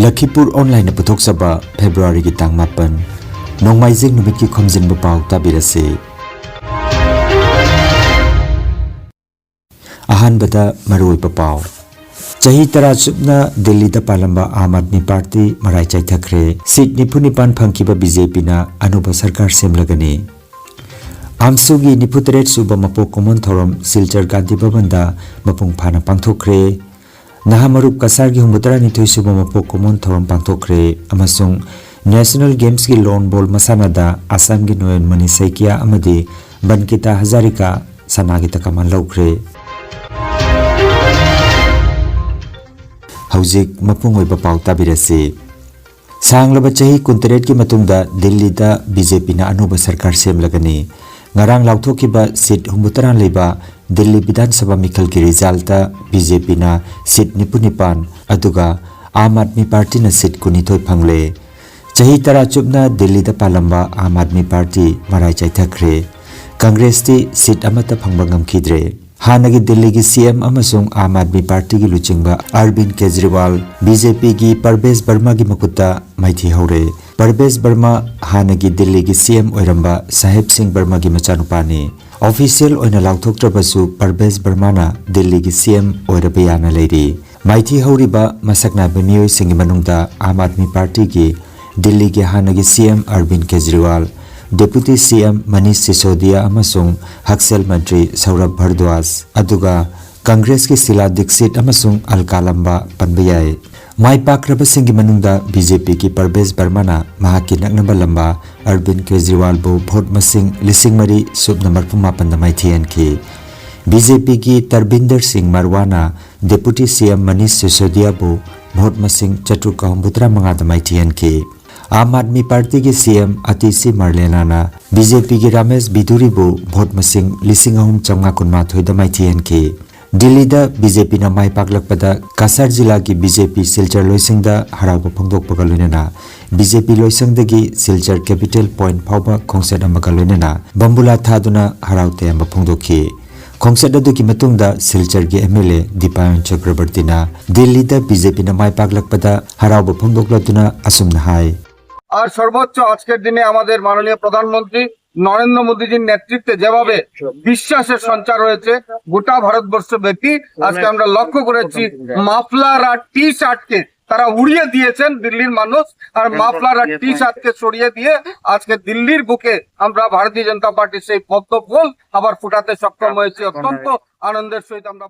Lakhipuronline puthok saba February ki tang mapan nongmaijing numit ki Khomjinba Pao tabirase ahanbada maroi papao chahi tara chupna Delhi da palamba Aam Aadmi Party marai chai thakre seat nipunipan phangkiba BJP na anuba sarkar semlagani amsugi niputret suba mapo common thorom Silchar Gandhi Bhavanda mapung phana pangthokre Nahamarup kasar ki humutara nithoi suba mapo common thorom pangthokre amasung National Games ki lawn ball masanada Assam ki Noyan Mani Saikia amadi Bankita Hazarika sanagita kaman laukre Haujik mapungoi papau tabirase Sanglaba chahi kunteret ki matungda Delhi da BJP na anuba sarkar semlagani ngarang lauthokiba seat humutara leiba Delhi Vidhan Sabha Mikhal ki result BJP na seat nipunipan aduga Aam Aadmi Party na seat kunithoi phangle chahi tara chupna Delhi da palamba Aam Aadmi Party marai chai thakre Congress ti seat amata phangba ngamkhidre Hanagi Delhi ki CM amasung Aam Aadmi Party ki luchingba Arvind Kejriwal BJP ki Parvez Verma ki makuta maithi haure Parvez Verma hanagi Delhi ki CM oiramba Sahib Singh Verma ki machanupani official oina lauthoktrabasu Parvez Verma na Delhi ki CM oiraba yana leiri maithi hauriba masakna bemioi singi manungda Aam Aadmi Party ki Delhi ki hanagi CM Arvind Kejriwal Deputy CM Manish Sisodia amasung Haksel Mantri Saurabh Bhardwaj aduga Congress ki Sila Dixit amasung Alkalamba panbayai mai pakraba singi manungda BJP ki Parvez Verma na mahaki naknaba lamba Arvind Kejriwal bo vote masing lising mari sub number 5 da maithian ki BJP ki Tarbinder Singh Marwana Deputy CM Manish Sisodia bo vote masing Chaturka Humbutra manga da maithian ki Aam Aadmi Party ki CM Atisi Marlena na BJP ki Ramesh Biduri bo vote masing lising ahum chamnga kunma thoi da maithian ki Delhi da BJP na mai paklakpada Kasar jila ki BJP Silchar loising da haraba phangdokpaga loinana BJP loisang dagi Silchar Capital Point phawba khongset amaga loinana bambula thaduna haraute amba phangdokhi khongset adu ki matungda Silchar ki MLA Dipayan Chakrabarti na Delhi da BJP na mai paklakpada haraba phangdokladuna asumna hai আর সর্বোচ্চ আজকের দিনে আমাদের মাননীয় প্রধানমন্ত্রী নরেন্দ্র মোদীজির নেতৃত্বে যেভাবে বিশ্বাসের সঞ্চার হয়েছে গোটা ভারতবর্ষ ব্যাপী আজকে আমরা লক্ষ্য করেছি মাফলার আর টি শার্টকে তারা উড়িয়ে দিয়েছেন দিল্লির মানুষ আর মাফলার আর টি শার্টকে সরিয়ে দিয়ে আজকে দিল্লির বুকে আমরা ভারতীয় জনতা পার্টির সেই পদ্ম ফুল আবার ফুটাতে সক্ষম হয়েছি অত্যন্ত আনন্দের সহিত আমরা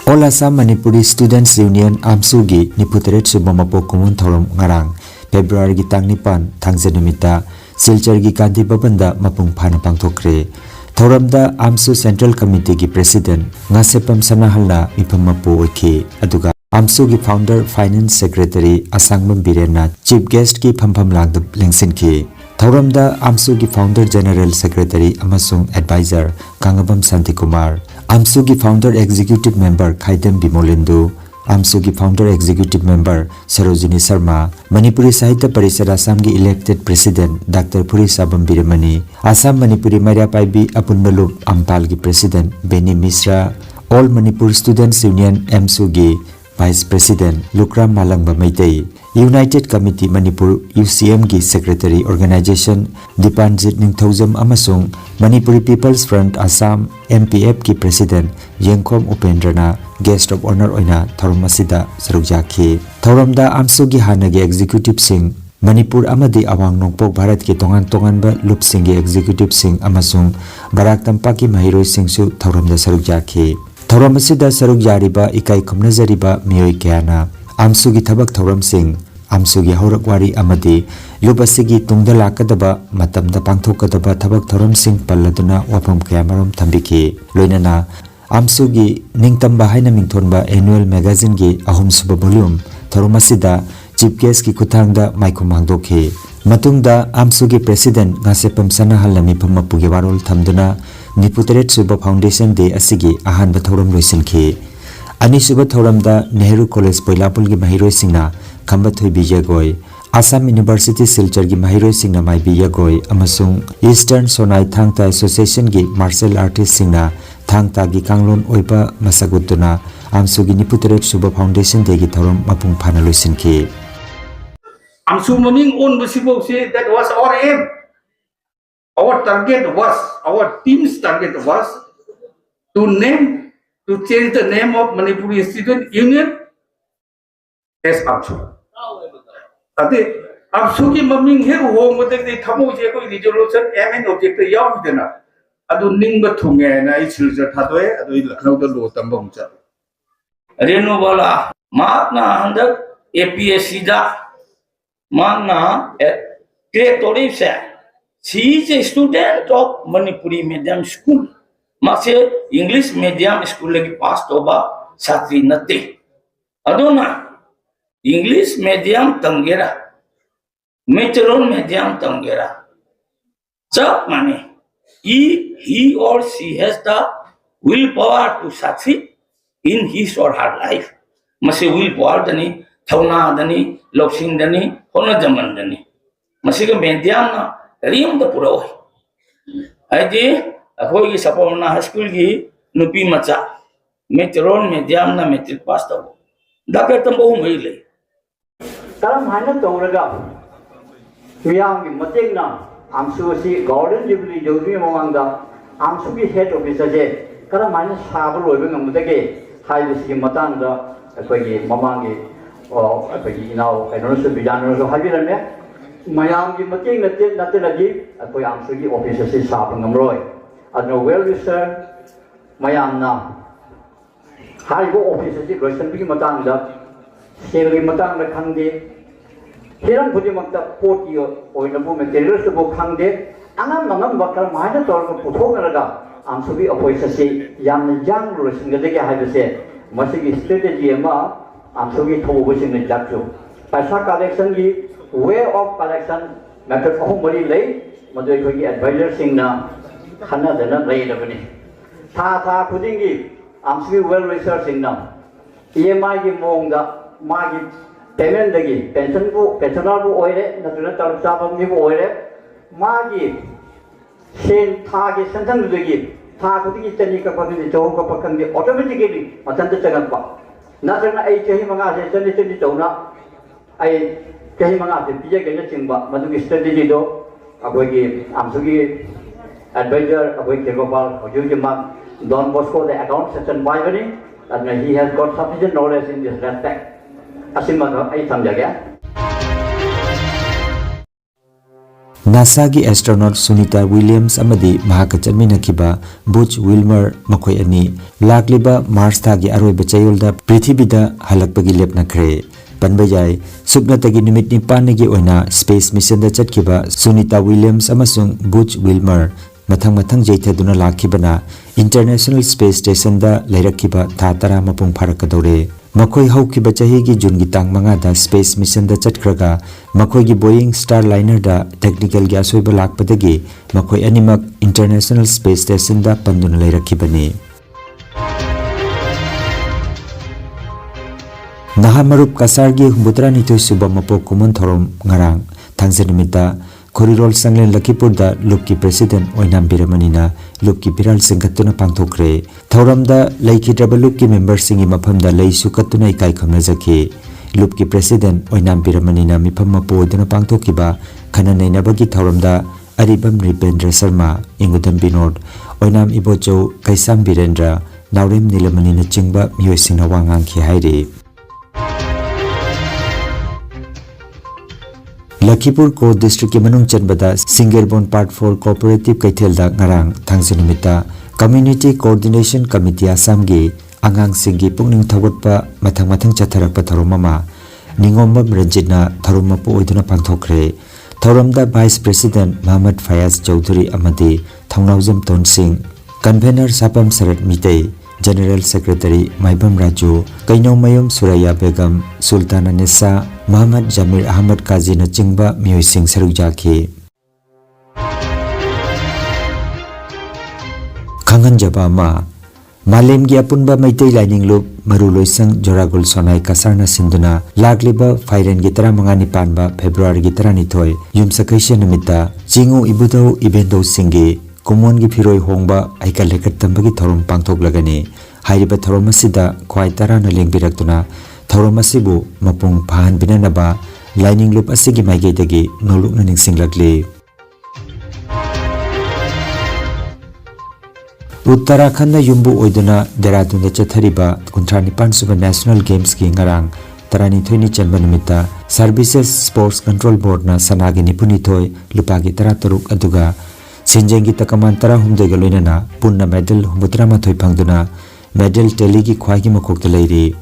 All Assam Manipuri Students Union Amsugi Niputeret Subamapo Kumun Thorom Ngarang February ki tang nipan thangje numita Silchar ki Gandhi Bhavanda mapung phana pangthokre Thoramda Amsu Central Committee ki President Ngasepam Sanahalna miphammapo oikhi aduga Amsu ki Founder Finance Secretary Asangmam Birena Chief Guest ki phampham langda lengsinki Thoramda Amsu ki Founder General Secretary amasung Advisor Kangabam Santikumar Amsu ki Founder Executive Member Khaidam Bimolindu Amsu ki Founder Executive Member Sarojini Sharma Manipuri Sahitya Parishad Assam ki Elected President Dr. Puri Sabam Biramani Assam Manipuri Maria Paibi Apunbalup Ampal ki President Beni Misra All Manipur Students Union Amsugi Vice President Lukram Malangba Maitei United Committee Manipur UCM ki Secretary Organization Dipanjit Ningthaujam amasung Manipuri People's Front Assam MPF ki President Yengkhom Upendrana Guest of Honor oina thorom asida sarukjakhi thoromda amsugi hanagi executive sing Manipur amadi awang nongpok Bharat ki tongan tonganba lup singi executive sing amasung Barak Tampak ki mahiroi singsu thoromda sarukjakhi thorom asida sarukyariba ikai khomnajariba mioi kyana Amsugi thabak thoram sing Amsugi horakwari amadi lubasigi tungda lakadaba matamda pangthokadaba thabak thoram sing palladuna wapam kayamarom thambiki loinana Amsugi ningtamba haina mingthonba annual magazine gi ahum suba volume thoram asida chief guest ki kuthangda maikhum hangdokhi matungda Amsugi president Ngasepam Sanahal nami phammapugi warol thamduna Niputeret Suba Foundation Day asigi ahanba thoram loisinki Anisuba Thoramda Nehru College Poilapul ki mahiroi singna Khambathoi Bijagoi Assam University Silchar ki mahiroi singna mai Bijagoi amasung Eastern Sonai Thangta Association ki martial artist singna thangta gi kanglon oiba masagutuna AMSUꯒꯤ ꯅꯤꯐꯨꯇꯔꯦꯠ ꯁꯨꯕ foundation ꯗꯦꯒꯤ ꯊꯧꯔꯝ ꯃꯄꯨꯡ ꯐꯥꯅ ꯂꯣꯏꯁꯤꯟꯈꯤ꯫ AMSU maming on busibok that was our aim. Our target was, our team's target was to change the name of Manipuri Student Union as AMSU. Ati AMSU ki maming he home with the thamo je ko resolution aim and objective yaw dena. Adu ning ba thunge na isilja thatwe adu Lucknow da lo tambong cha. Renu wala maatna handak APSC da Mana creative se. She is a student of Manipuri medium school. Masih English medium school lagi pass toba satri nati. Adona English medium tanggera, Metron medium tanggera. Sab mane he or she has the willpower to succeed in his or her life. Masih willpower dani, thauna dani, lopsing dani, hona zaman dani. Masih ke medium na riam da pura oi. Aje akoi ki sapona high school ki nupi macha metron medium na metric pass tabo. Dapat tambo mai le. Karam hana tongraga miyang ki mating na AMSU si Golden Jubilee Jodi mamangda AMSU ki head officer je karam hana sabu loibe ngamudage hai si matang da akoi ki mamangi o akoi ki inau kainosu bijano so habirame mayam ki mating natte lagi akoi AMSU ki officer si sabu ngamroi adno well research mayam na hai go officer si question bi matang da seri matang da khangde hiram budi makta poti oina bu materials bu khangde anam bakal mahana tor ko puthong raga AMSU ki officer si yam jang ro singade ke hai se masigi strategy ma AMSU ki thobu sing ne jakju paisa collection ki way of collection method of mari lei madoi ko ki advisor sing na khana dana lei da bani tha khuding ki AMSU ki well research sing na EMI ki mong da magi payment dagi pensioner bu oire natuna taruk sabam ni bu oire magi sen tha ki santan dagi tha khuding ki chani ka pagi jo ka pakan di automatically matan ta chagan pa natuna ai chehi manga se chani chona ai chehi manga se pije ke na chingba madu ki strategy do aboi ki AMSU ki advisor aboi ke gopal hoju ki ma Don Bosco the account section by and he has got sufficient knowledge in this respect. Asimano ay samjaga. NASA gi astronaut Sunita Williams amadi mahaka chanminakiba Butch Wilmer makhoi ani lakliba Mars tha gi aroiba chayolda prithibida halakpagi lepnakhre panbajai subnatagi numit ni panigi oina space mission da chatkiba Sunita Williams amasung Butch Wilmer mathang jaithaduna lakhibana International Space Station da lairakkiba tha tara mapung pharakadore makhoi haukiba chahi gi June gi tang manga da space mission da chatkraga makhoi gi Boeing Starliner da technical gi asoiba lakpadagi makhoi animak International Space Station da panduna lairakkibani Nahamarup Kasargi Humbutra Nitoi Suba Mapo Kumun Thorom Ngarang Thangsanimita Korirol Sanglen Lakhipur da Lupki President Oinam Biramanina Lupki Biral Singhatuna Pangthokre Thoramda Laikhidraba Lupki member singi maphamda Leisu Katuna Ikai Khamnajaki Lupki President Oinam Biramanina Mifam Mapo Duna Pangthokiba Khana Nainabagi Thoramda Aribam Ripendra Sharma Ingudam Binod Oinam Ibocho Kaisam Birendra Naurem Nilamanina Chingba Miyosingna Wangang Khi Hairi Lakhipur Core District Manung Chanbada Singerbon Part 4 Cooperative Kaithelda Ngarang Thangsanimita Community Coordination Committee Assamgi Angang Singi Pungning Thawatpa Mathang Chatharakpa Tharumama Ningomba Ranjitna Tharumapu Oiduna Pangthokre Tharamda Vice President Muhammad Fayaz Chowdhury Amadi Thongnaujam Ton Singh Convener Sapam Sarat Mitei General Secretary Maibam Raju Kainong Mayom Suraya Begum Sultana Nisa Muhammad Jamir Ahmad Kazi na Chingba Mioy Singh Sarujaki Khangan Jabama Malem gi apunba Maitai Lining Loop Maruloisang Joragul Sonai Kasarna Sinduna Lagliba Fairen Gitara Mangani Panba February Gitara Nitoy Yumsakaisha Namita Jingu Ibudau Ibendo Singi Kumon gi Phiroi Hongba Aikal Lekat Tambagi Thorum Pangthok Lagani Hairiba thorom asida khwai tarana lengbirakuna thorom asibu mapung phan binanaba lining loop asigi maigedagi nolukna ningsinglakli. Uttarakhand yumbu oiduna Dehradun chathariba 39 suba National Games ki ngarang tarani thoini chanba numita Services Sports Control Board na sanagi nipuni thoi lupagi tarataruk aduga senjengi takaman tara humdega loinana punna medal humbutrama thoi phangduna medal teligi khwagi makokta leiri.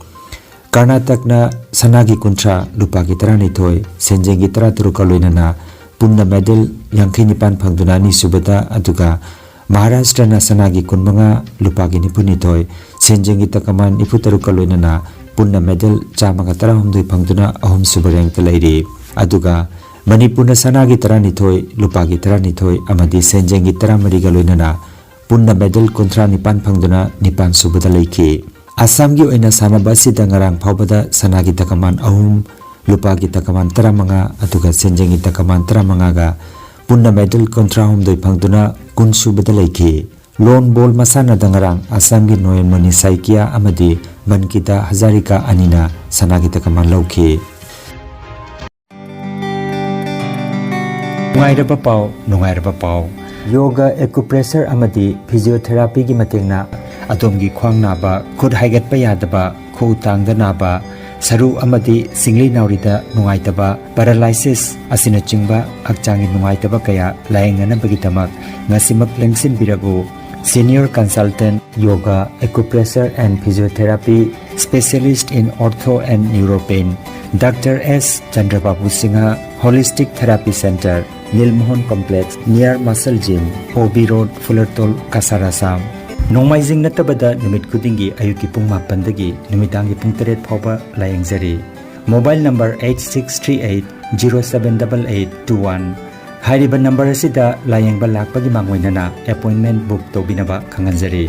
Karnatak na sanagi kuntra lupagi tarani thoi senjengi tarataruk loinana punna medal yangkhai nipan phangduna ni subata aduga Maharashtra na sanagi kunmanga lupagi nipuni thoi senjengi takaman niputaruk loinana punna medal chamaga tara humdui phangduna ahum subareng talairi. Aduga Manipur na sanagi tarani thoi lupagi tarani thoi amadi senjengi taramari galoinana punna medal kontra nipan phangduna nipan subada leiki. Assam gi oina sanaba sida ngarang phawbada sanagi takaman ahum lupagi takaman taramanga aduga senjengi takaman taramanga ga punna medal kontra humdui phangduna kun subada leiki. Lone ball masana dangarang Assam gi Noyen Mani Saikia amadi Mankita Hazarika anina sanagi takaman lauki. Nungairaba pau yoga acupressure amadi physiotherapy gi matengna adomgi khwang naba khud haigat pa yadaba khu tangda naba saru amadi singli naurida nungaitaba paralysis asina chingba hakchangi nungaitaba kaya laengana bagitamak ngasimak lengsin biragu Senior Consultant Yoga Acupressure and Physiotherapy Specialist in Ortho and Neuropain Dr. S. Chandrababu Singha Holistic Therapy Center Nilmohon Complex near Muscle Gym OB Road Fullertol Kasarasam Nomaizing natabada numit kudingi ayuki pung mapandagi numitangi pung 8 phawba layengzari. Mobile number 8638078821 Hairiba number asida layengba lakpagi mangwainana appointment book tobinaba khanganjari.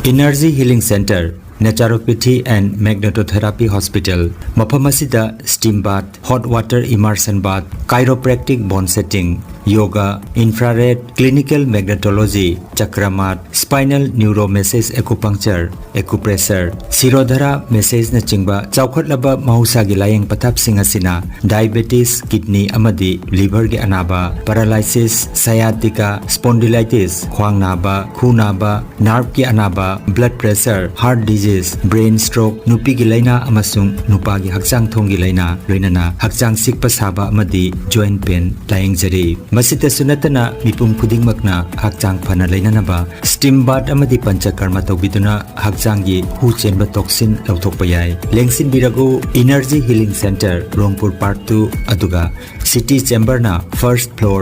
Energy Healing Center Naturopathy and Magnetotherapy Hospital Mapamasida Steam Bath Hot Water Immersion Bath Chiropractic Bone Setting Yoga Infrared Clinical Magnetology Chakramat Spinal Neuro Massage Acupuncture Acupressure Sirodhara Massage na chingba chawkhatlaba mahusagi layeng pathap singasina diabetes kidney amadi liver gi anaba paralysis sciatica spondylitis khwang naba khu naba nerve gi anaba blood pressure heart disease brain stroke nupi gi laina amasung nupa gi hakchang thong gi laina loinana hakchang sikpa saba amadi joint pain layeng jari masita sunatana mipum khudingmakna hakchang phana lainanaba steam bath amadi panchakarma tobiduna hakchang gi hu chenba toxin lauthokpa yai lengsin biragu Energy Healing Center Rongpur Park 2 aduga City Chamber na first floor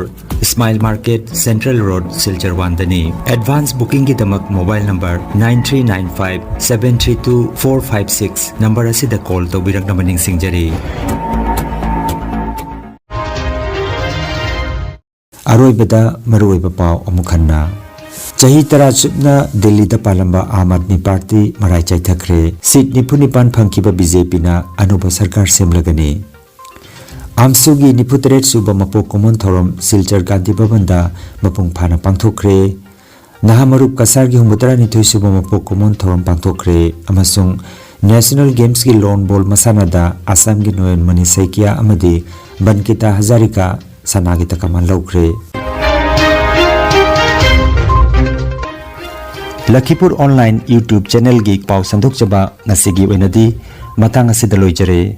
Smile Market Central Road Silchar 1 dani advance booking gi damak mobile number 9395732456 number asida call tobirak namaning singjari. Aroibada maroiba pau amukhanna Chahi tara chupna Delhi da palamba Aam Aadmi Party marai chaithakre seat nipunipan phangkiba BJP na anuba sarkar semlagani. Amsugi niputret suba mapok common thorom Silchar Gandhi Bhavanda mapung phana pangthokre Nahamarup kasargi humbutra nithoi suba mapok common thorom pangthokre amasung National Games ki lone ball masanada Assam gi Noyen Mani Saikia amadi Mankita Hazarika sanagi takaman laukre. Lakhipuronline YouTube channel gi pau sandok chaba ngasigi oinadi matang asida loijare.